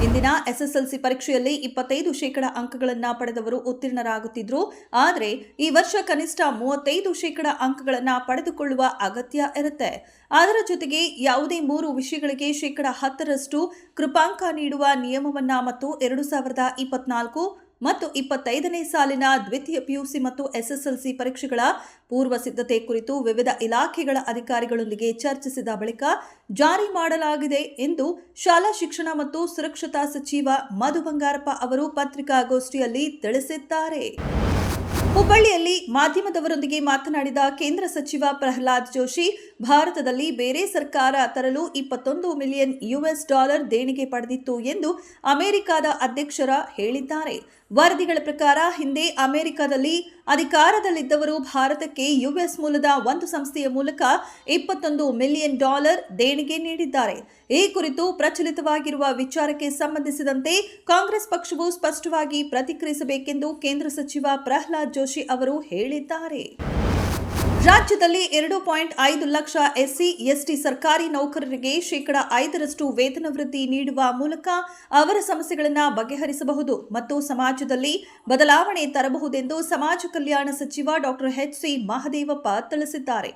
ಇಂದಿನ ಎಸ್ಎಸ್ಎಲ್ಸಿ ಪರೀಕ್ಷೆಯಲ್ಲಿ 25% ಅಂಕಗಳನ್ನು ಪಡೆದವರು ಉತ್ತೀರ್ಣರಾಗುತ್ತಿದ್ರು. ಆದರೆ ಈ ವರ್ಷ ಕನಿಷ್ಠ 35% ಅಂಕಗಳನ್ನು ಪಡೆದುಕೊಳ್ಳುವ ಅಗತ್ಯ ಇರುತ್ತೆ. ಅದರ ಜೊತೆಗೆ ಯಾವುದೇ 3 ವಿಷಯಗಳಿಗೆ 10% ಕೃಪಾಂಕ ನೀಡುವ ನಿಯಮವನ್ನ ಮತ್ತು 2024 ಮತ್ತು 25ನೇ ಸಾಲಿನ ದ್ವಿತೀಯ ಪಿಯುಸಿ ಮತ್ತು ಎಸ್ಎಸ್ಎಲ್ಸಿ ಪರೀಕ್ಷೆಗಳ ಪೂರ್ವ ಸಿದ್ಧತೆ ಕುರಿತು ವಿವಿಧ ಇಲಾಖೆಗಳ ಅಧಿಕಾರಿಗಳೊಂದಿಗೆ ಚರ್ಚಿಸಿದ ಬಳಿಕ ಜಾರಿ ಮಾಡಲಾಗಿದೆ ಎಂದು ಶಾಲಾ ಶಿಕ್ಷಣ ಮತ್ತು ಸುರಕ್ಷತಾ ಸಚಿವ ಮಧು ಬಂಗಾರಪ್ಪ ಅವರು ಪತ್ರಿಕಾಗೋಷ್ಠಿಯಲ್ಲಿ ತಿಳಿಸಿದ್ದಾರೆ. ಹುಬ್ಬಳ್ಳಿಯಲ್ಲಿ ಮಾಧ್ಯಮದವರೊಂದಿಗೆ ಮಾತನಾಡಿದ ಕೇಂದ್ರ ಸಚಿವ ಪ್ರಹ್ಲಾದ್ ಜೋಶಿ, ಭಾರತದಲ್ಲಿ ಬೇರೆ ಸರ್ಕಾರ ತರಲು $21 ಮಿಲಿಯನ್ ದೇಣಿಗೆ ಪಡೆದಿತ್ತು ಎಂದು ಅಮೆರಿಕದ ಅಧ್ಯಕ್ಷರ ಹೇಳಿದ್ದಾರೆ. ವರದಿಗಳ ಪ್ರಕಾರ ಹಿಂದೆ ಅಮೆರಿಕದಲ್ಲಿ ಅಧಿಕಾರದಲ್ಲಿದ್ದವರು ಭಾರತಕ್ಕೆ ಯುಎಸ್ ಮೂಲದ ಒಂದು ಸಂಸ್ಥೆಯ ಮೂಲಕ $21 ಮಿಲಿಯನ್ ದೇಣಿಗೆ ನೀಡಿದ್ದಾರೆ. ಈ ಕುರಿತು ಪ್ರಚಲಿತವಾಗಿರುವ ವಿಚಾರಕ್ಕೆ ಸಂಬಂಧಿಸಿದಂತೆ ಕಾಂಗ್ರೆಸ್ ಪಕ್ಷವು ಸ್ಪಷ್ಟವಾಗಿ ಪ್ರತಿಕ್ರಿಯಿಸಬೇಕೆಂದು ಕೇಂದ್ರ ಸಚಿವ ಪ್ರಹ್ಲಾದ್ ಜೋಶಿ ಅವರು ಹೇಳಿದ್ದಾರೆ. ರಾಜ್ಯದಲ್ಲಿ 2.5 ಲಕ್ಷ ಎಸ್ಸಿ ಎಸ್ಟಿ ಸರ್ಕಾರಿ ನೌಕರರಿಗೆ 5% ವೇತನ ವೃದ್ಧಿ ನೀಡುವ ಮೂಲಕ ಅವರ ಸಮಸ್ಯೆಗಳನ್ನು ಬಗೆಹರಿಸಬಹುದು ಮತ್ತು ಸಮಾಜದಲ್ಲಿ ಬದಲಾವಣೆ ತರಬಹುದೆಂದು ಸಮಾಜ ಕಲ್ಯಾಣ ಸಚಿವ ಡಾಕ್ಟರ್ ಎಚ್.ಸಿ. ಮಹದೇವಪ್ಪ ತಿಳಿಸಿದ್ದಾರೆ.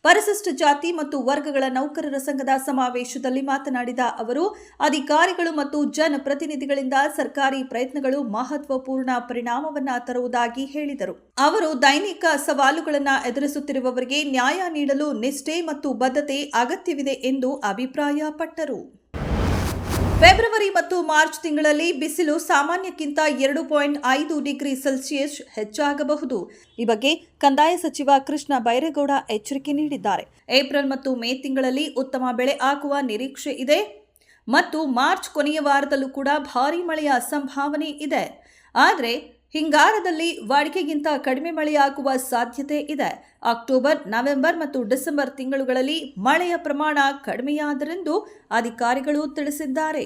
ಪರಿಶಿಷ್ಟ ಜಾತಿ ಮತ್ತು ವರ್ಗಗಳ ನೌಕರರ ಸಂಘದ ಸಮಾವೇಶದಲ್ಲಿ ಮಾತನಾಡಿದ ಅವರು, ಅಧಿಕಾರಿಗಳು ಮತ್ತು ಜನಪ್ರತಿನಿಧಿಗಳಿಂದ ಸರ್ಕಾರಿ ಪ್ರಯತ್ನಗಳು ಮಹತ್ವಪೂರ್ಣ ಪರಿಣಾಮವನ್ನು ತರುವುದಾಗಿ ಹೇಳಿದರು. ಅವರು ದೈನಿಕ ಸವಾಲುಗಳನ್ನು ಎದುರಿಸುತ್ತಿರುವವರಿಗೆ ನ್ಯಾಯ ನೀಡಲು ನಿಷ್ಠೆ ಮತ್ತು ಬದ್ಧತೆ ಅಗತ್ಯವಿದೆ ಎಂದು ಅಭಿಪ್ರಾಯಪಟ್ಟರು. ಫೆಬ್ರವರಿ ಮತ್ತು ಮಾರ್ಚ್ ತಿಂಗಳಲ್ಲಿ ಬಿಸಿಲು ಸಾಮಾನ್ಯಕ್ಕಿಂತ 2.5 ಡಿಗ್ರಿ ಸೆಲ್ಸಿಯಸ್ ಹೆಚ್ಚಾಗಬಹುದು. ಈ ಬಗ್ಗೆ ಕಂದಾಯ ಸಚಿವ ಕೃಷ್ಣ ಬೈರೇಗೌಡ ಎಚ್ಚರಿಕೆ ನೀಡಿದ್ದಾರೆ. ಏಪ್ರಿಲ್ ಮತ್ತು ಮೇ ತಿಂಗಳಲ್ಲಿ ಉತ್ತಮ ಬೆಳೆ ಆಗುವ ನಿರೀಕ್ಷೆ ಇದೆ ಮತ್ತು ಮಾರ್ಚ್ ಕೊನೆಯ ವಾರದಲ್ಲೂ ಕೂಡ ಭಾರೀ ಮಳೆಯ ಸಂಭಾವನೆ ಇದೆ. ಆದರೆ ಹಿಂಗಾರದಲ್ಲಿ ವಾಡಿಕೆಗಿಂತ ಕಡಿಮೆ ಮಳೆಯಾಗುವ ಸಾಧ್ಯತೆ ಇದೆ. ಅಕ್ಟೋಬರ್, ನವೆಂಬರ್ ಮತ್ತು ಡಿಸೆಂಬರ್ ತಿಂಗಳುಗಳಲ್ಲಿ ಮಳೆಯ ಪ್ರಮಾಣ ಕಡಿಮೆಯಾದರೆಂದು ಅಧಿಕಾರಿಗಳು ತಿಳಿಸಿದ್ದಾರೆ.